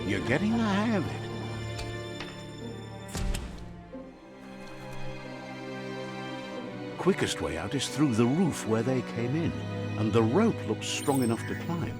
You're getting the hang of it. Quickest way out is through the roof where they came in, and the rope looks strong enough to climb.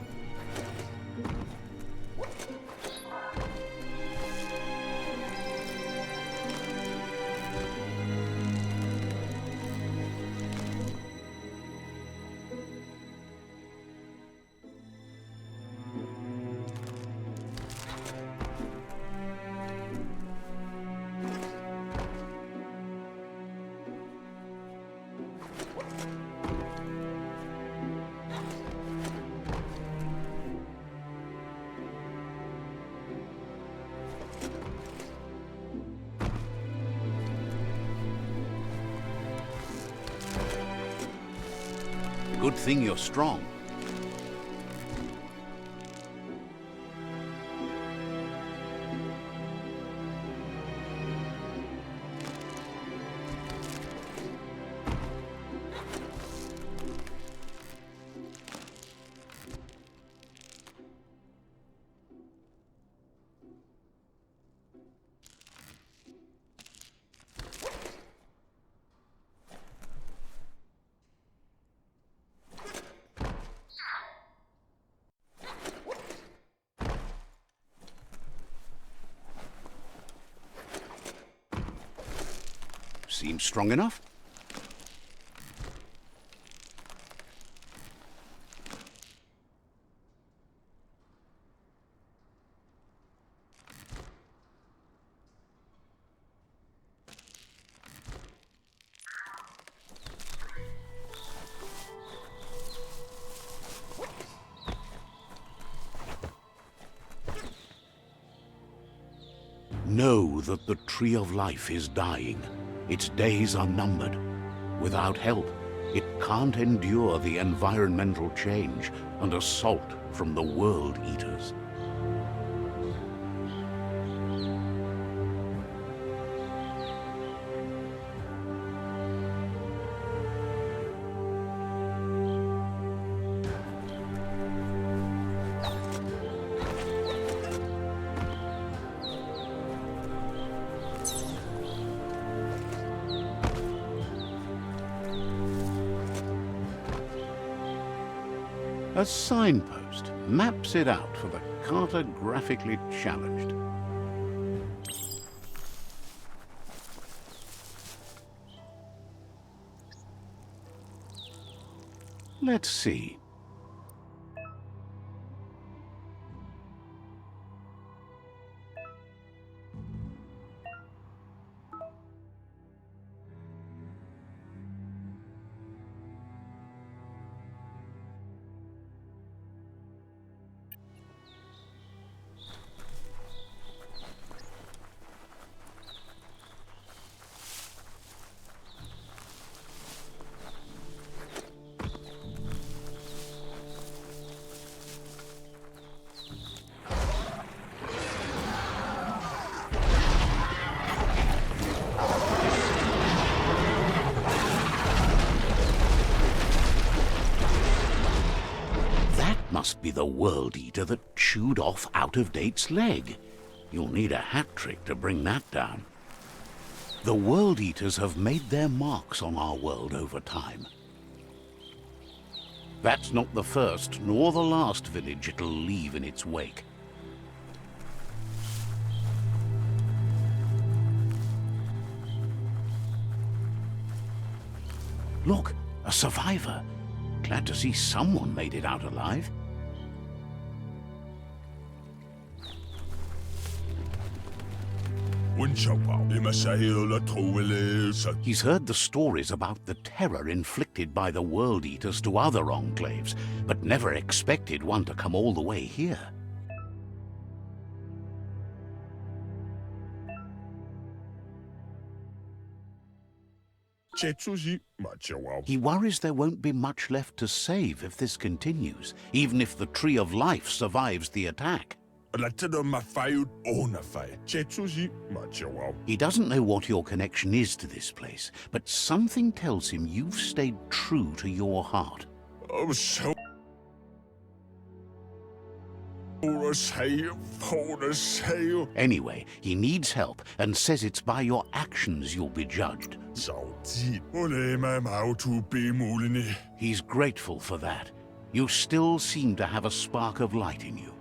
Good thing you're strong. Seems strong enough. Know that the Tree of Life is dying. Its days are numbered. Without help, it can't endure the environmental change and assault from the World Eaters. A signpost maps it out for the cartographically challenged. Let's see. Must be the World Eater that chewed off Out-of-Date's leg. You'll need a hat trick to bring that down. The World Eaters have made their marks on our world over time. That's not the first nor the last village it'll leave in its wake. Look, a survivor. Glad to see someone made it out alive. He's heard the stories about the terror inflicted by the World Eaters to other enclaves, but never expected one to come all the way here. He worries there won't be much left to save if this continues, even if the Tree of Life survives the attack. He doesn't know what your connection is to this place, but something tells him you've stayed true to your heart. Anyway, he needs help and says it's by your actions you'll be judged. He's grateful for that. You still seem to have a spark of light in you.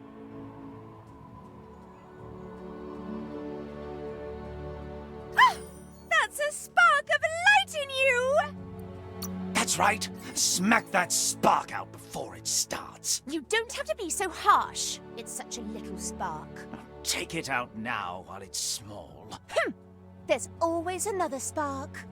That's a spark of light in you! That's right. Smack that spark out before it starts. You don't have to be so harsh. It's such a little spark. Take it out now while it's small. There's always another spark.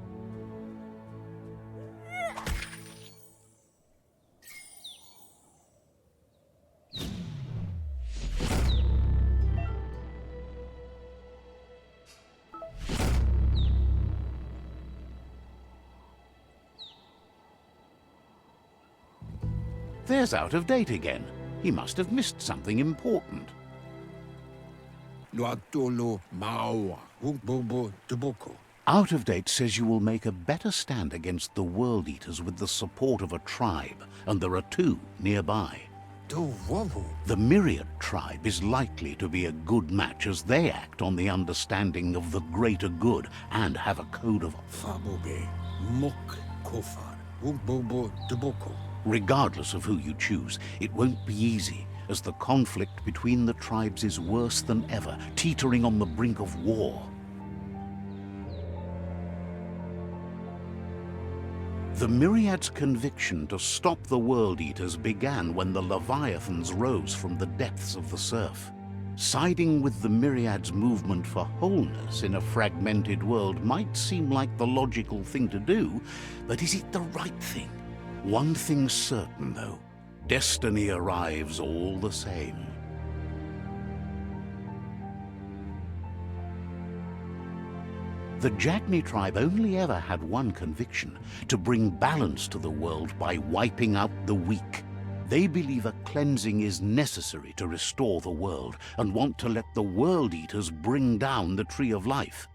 There's Out of Date again. He must have missed something important. Out of Date says you will make a better stand against the World Eaters with the support of a tribe, and there are two nearby. The Myriad tribe is likely to be a good match as they act on the understanding of the greater good and have a code of... Regardless of who you choose, it won't be easy, as the conflict between the tribes is worse than ever, teetering on the brink of war. The Myriad's conviction to stop the World Eaters began when the Leviathans rose from the depths of the surf. Siding with the Myriad's movement for wholeness in a fragmented world might seem like the logical thing to do, but is it the right thing? One thing's certain, though. Destiny arrives all the same. The Jagni tribe only ever had one conviction: to bring balance to the world by wiping out the weak. They believe a cleansing is necessary to restore the world and want to let the World Eaters bring down the Tree of Life.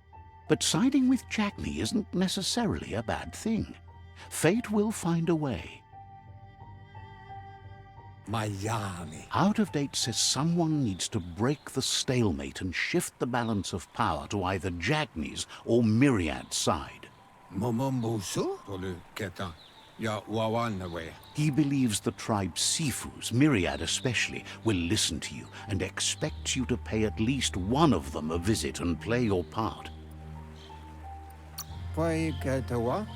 But siding with Jagni isn't necessarily a bad thing. Fate will find a way. Out of Date says someone needs to break the stalemate and shift the balance of power to either Jagni's or Myriad's side. He believes the tribe's Sifus, Myriad especially, will listen to you and expects you to pay at least one of them a visit and play your part.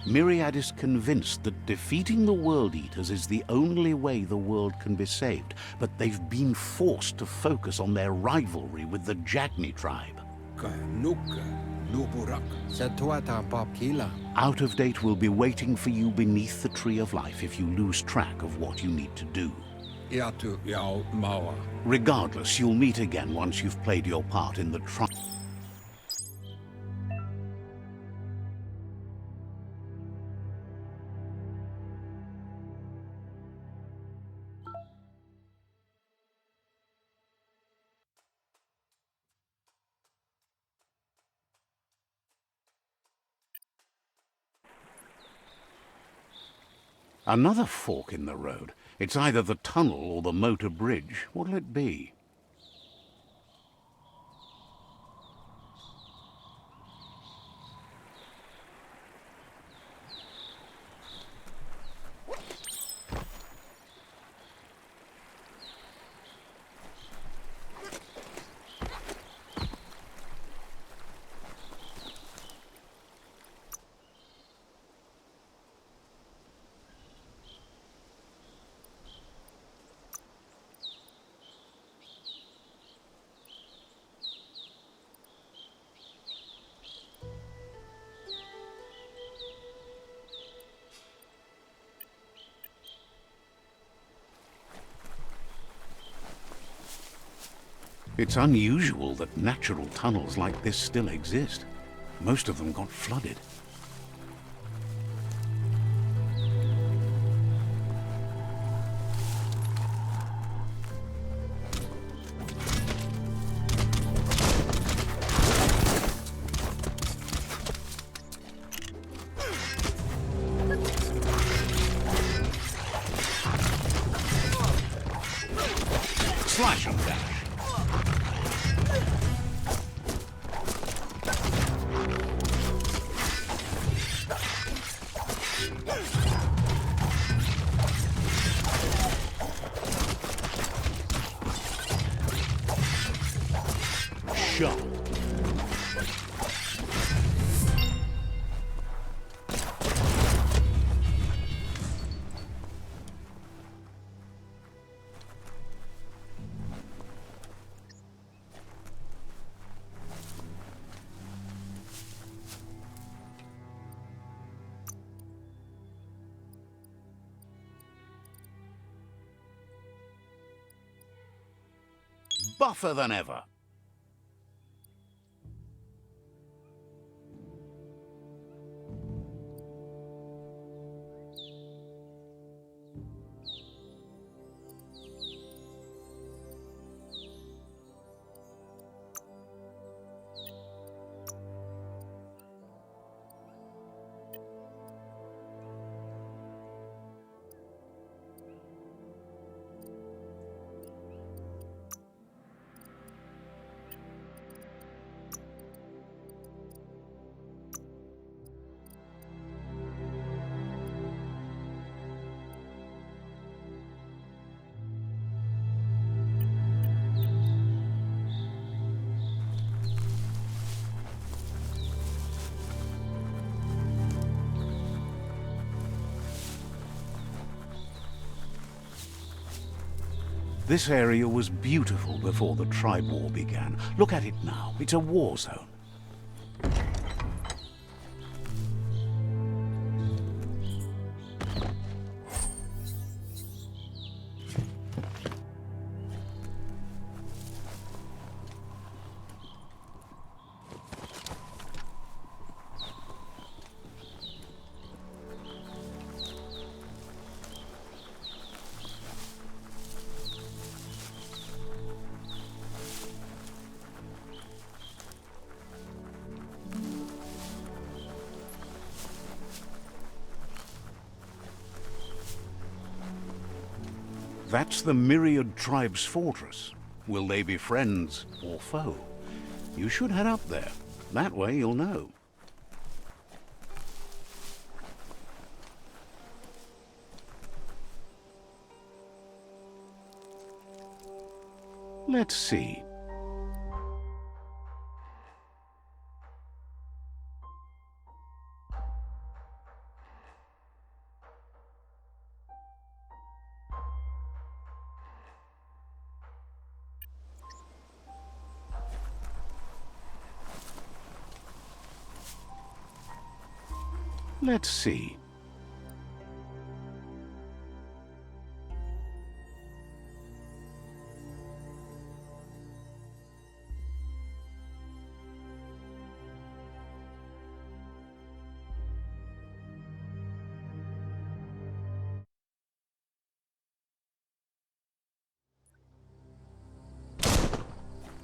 Myriad is convinced that defeating the World Eaters is the only way the world can be saved, but they've been forced to focus on their rivalry with the Jagni tribe. Out of Date will be waiting for you beneath the Tree of Life if you lose track of what you need to do. Regardless, you'll meet again once you've played your part in the tribe. Another fork in the road. It's either the tunnel or the motor bridge. What'll it be? It's unusual that natural tunnels like this still exist. Most of them got flooded. Slash and dash. Shot. Buffer than ever. This area was beautiful before the tribe war began. Look at it now. It's a war zone. That's the Myriad Tribe's fortress. Will they be friends or foe? You should head up there. That way you'll know. Let's see. Let's see.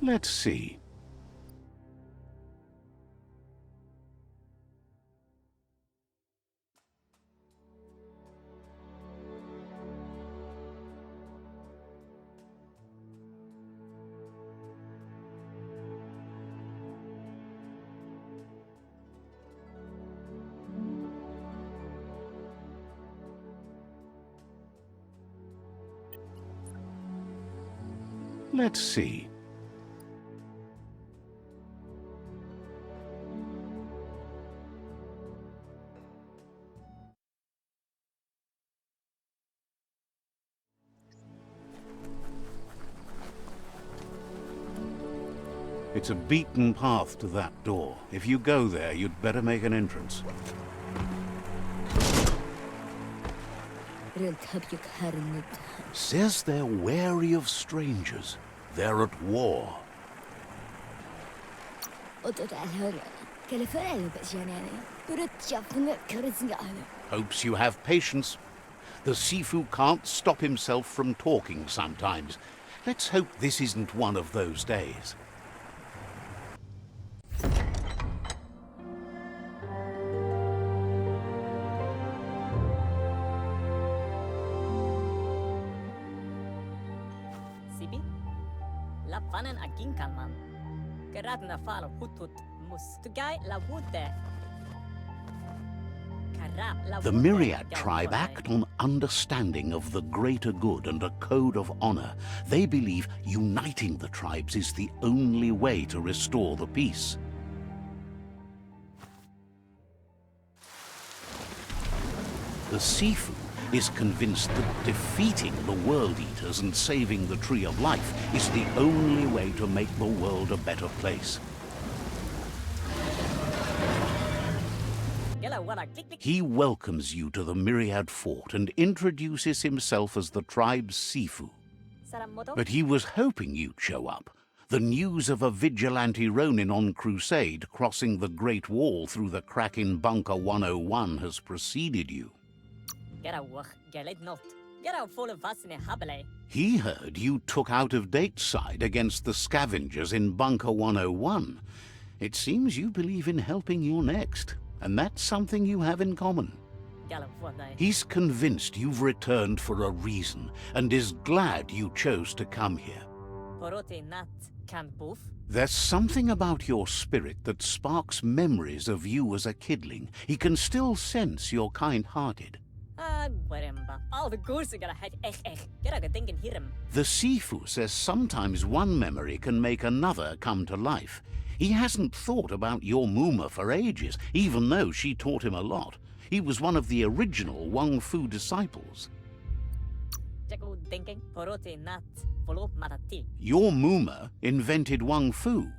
Let's see. Let's see. It's a beaten path to that door. If you go there, you'd better make an entrance. Says they're wary of strangers. They're at war. Hopes you have patience. The Sifu can't stop himself from talking sometimes. Let's hope this isn't one of those days. Lappanen aginkalman. Geradna falo hutut mus. Tugai la wute. The Myriad tribe act on understanding of the greater good and a code of honor. They believe uniting the tribes is the only way to restore the peace. The Sifu is convinced that defeating the World Eaters and saving the Tree of Life is the only way to make the world a better place. He welcomes you to the Myriad Fort and introduces himself as the tribe's Sifu. But he was hoping you'd show up. The news of a vigilante Ronin on crusade crossing the Great Wall through the crack in Bunker 101 has preceded you. He heard you took out-of-date side against the scavengers in Bunker 101. It seems you believe in helping your next, and that's something you have in common. He's convinced you've returned for a reason, and is glad you chose to come here. There's something about your spirit that sparks memories of you as a kidling. He can still sense you're kind-hearted. The Sifu says sometimes one memory can make another come to life. He hasn't thought about your Muma for ages, even though she taught him a lot. He was one of the original Wong Fu disciples. Your Muma invented Wong Fu.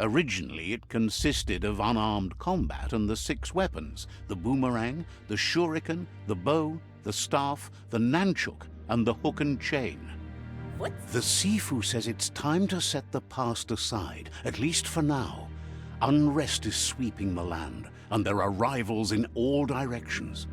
Originally, it consisted of unarmed combat and the 6 weapons: the boomerang, the shuriken, the bow, the staff, the nunchuk, and the hook and chain. What? The Sifu says it's time to set the past aside, at least for now. Unrest is sweeping the land, and there are rivals in all directions.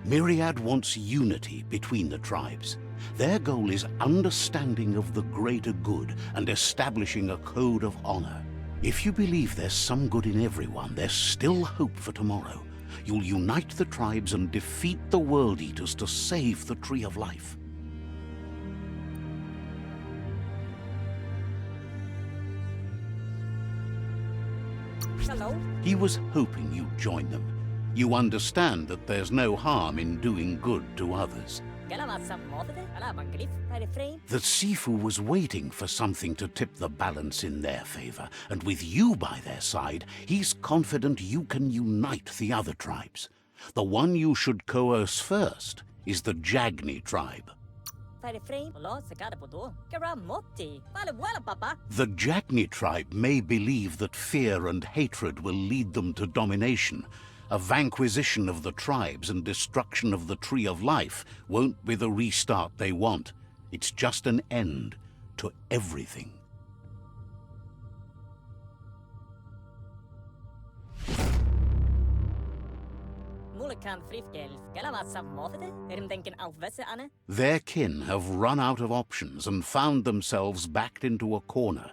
Myriad wants unity between the tribes. Their goal is understanding of the greater good and establishing a code of honor. If you believe there's some good in everyone, there's still hope for tomorrow. You'll unite the tribes and defeat the World Eaters to save the Tree of Life. Hello? He was hoping you'd join them. You understand that there's no harm in doing good to others. The Sifu was waiting for something to tip the balance in their favor, and with you by their side, he's confident you can unite the other tribes. The one you should coerce first is the Jagni tribe. The Jagni tribe may believe that fear and hatred will lead them to domination. A vanquisition of the tribes and destruction of the Tree of Life won't be the restart they want. It's just an end to everything. Their kin have run out of options and found themselves backed into a corner.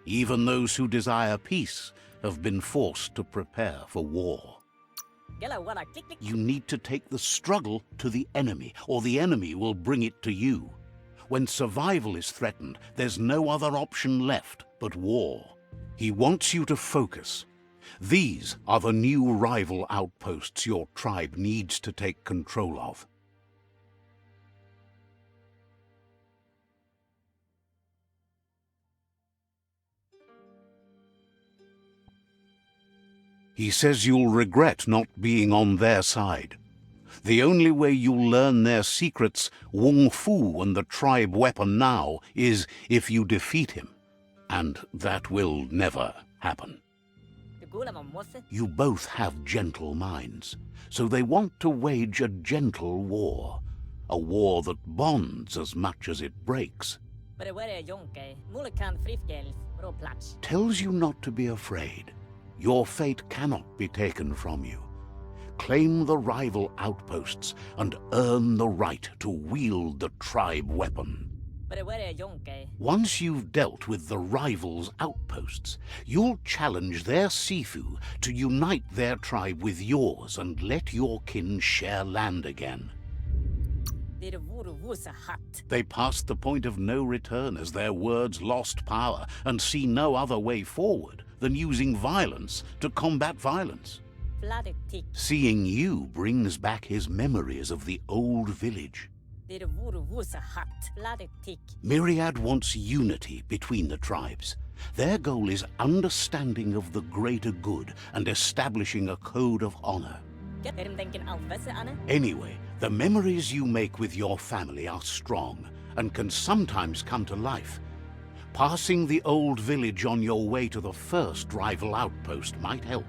Even those who desire peace have been forced to prepare for war. You need to take the struggle to the enemy, or the enemy will bring it to you. When survival is threatened, there's no other option left but war. He wants you to focus. These are the new rival outposts your tribe needs to take control of. He says you'll regret not being on their side. The only way you'll learn their secrets, Wong Fu and the tribe weapon now, is if you defeat him. And that will never happen. You both have gentle minds, so they want to wage a gentle war. A war that bonds as much as it breaks. Tells you not to be afraid. Your fate cannot be taken from you. Claim the rival outposts and earn the right to wield the tribe weapon. Once you've dealt with the rivals' outposts, you'll challenge their Sifu to unite their tribe with yours and let your kin share land again. Det vore wusa hatt. They passed the point of no return as their words lost power and see no other way forward than using violence to combat violence. Fladde tick. Seeing you brings back his memories of the old village. Det vore wusa hatt. Fladde tick. Myriad wants unity between the tribes. Their goal is understanding of the greater good and establishing a code of honor. Get erim denken alvese Anne. Anyway, the memories you make with your family are strong and can sometimes come to life. Passing the old village on your way to the first rival outpost might help.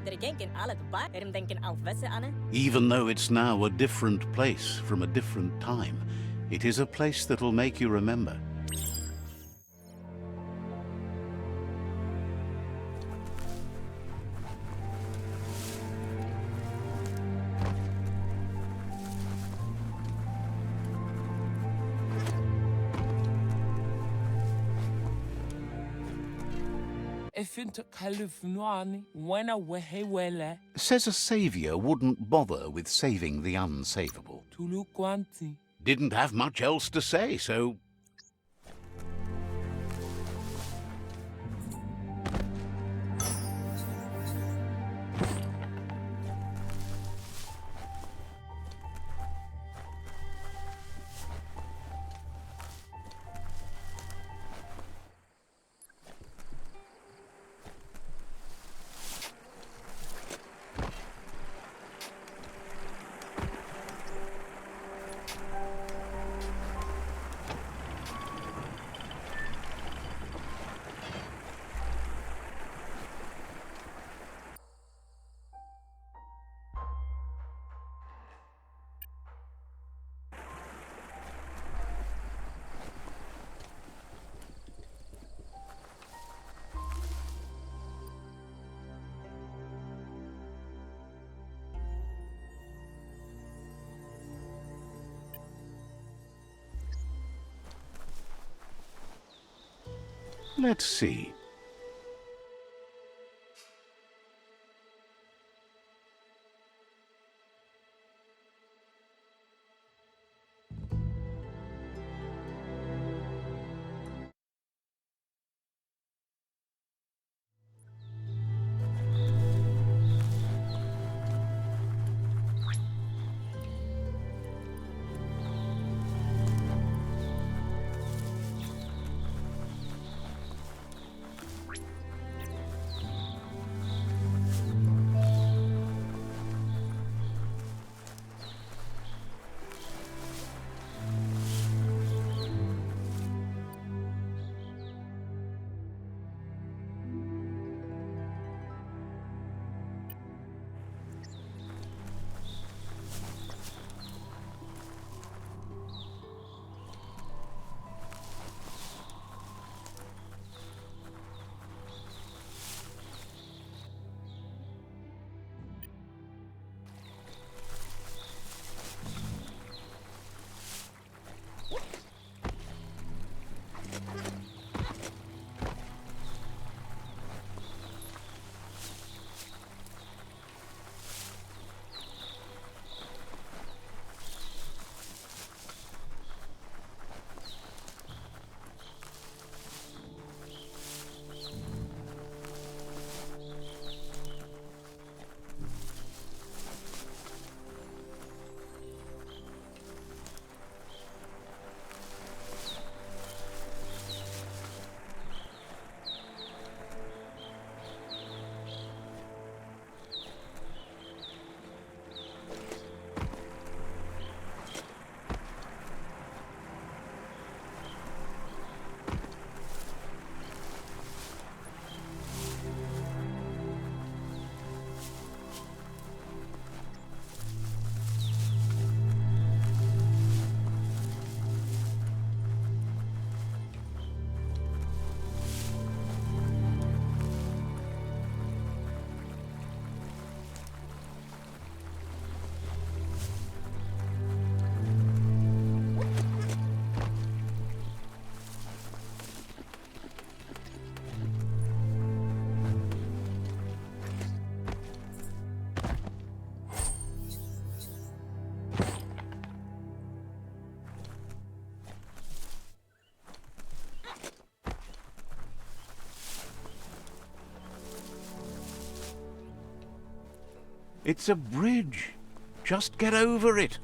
Der genken alle bij erim denken alvese Anne. Even though it's now a different place from a different time, it is a place that'll make you remember. Says a savior wouldn't bother with saving the unsavable. Didn't have much else to say, so... Let's see. It's a bridge. Just get over it.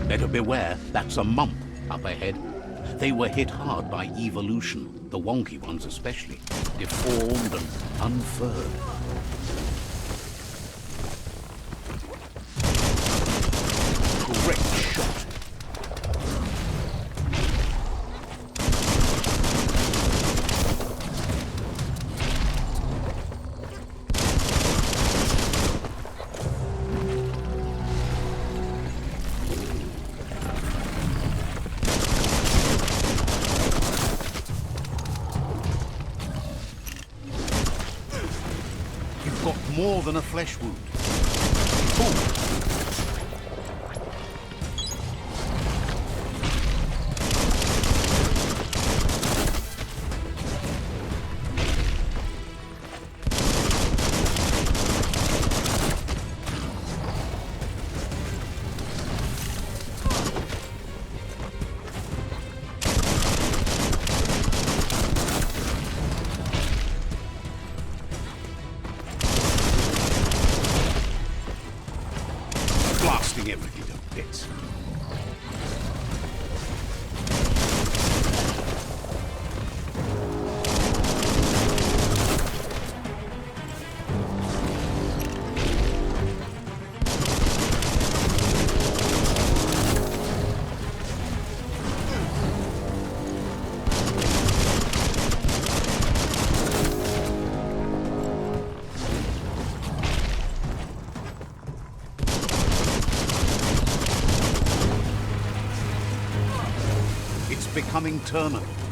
Better beware, that's a MUMP up ahead. They were hit hard by evolution, the wonky ones especially, deformed and unfurred. Great shot. Got more than a flesh wound. Ooh. blasting everything to bits. It's becoming terminal.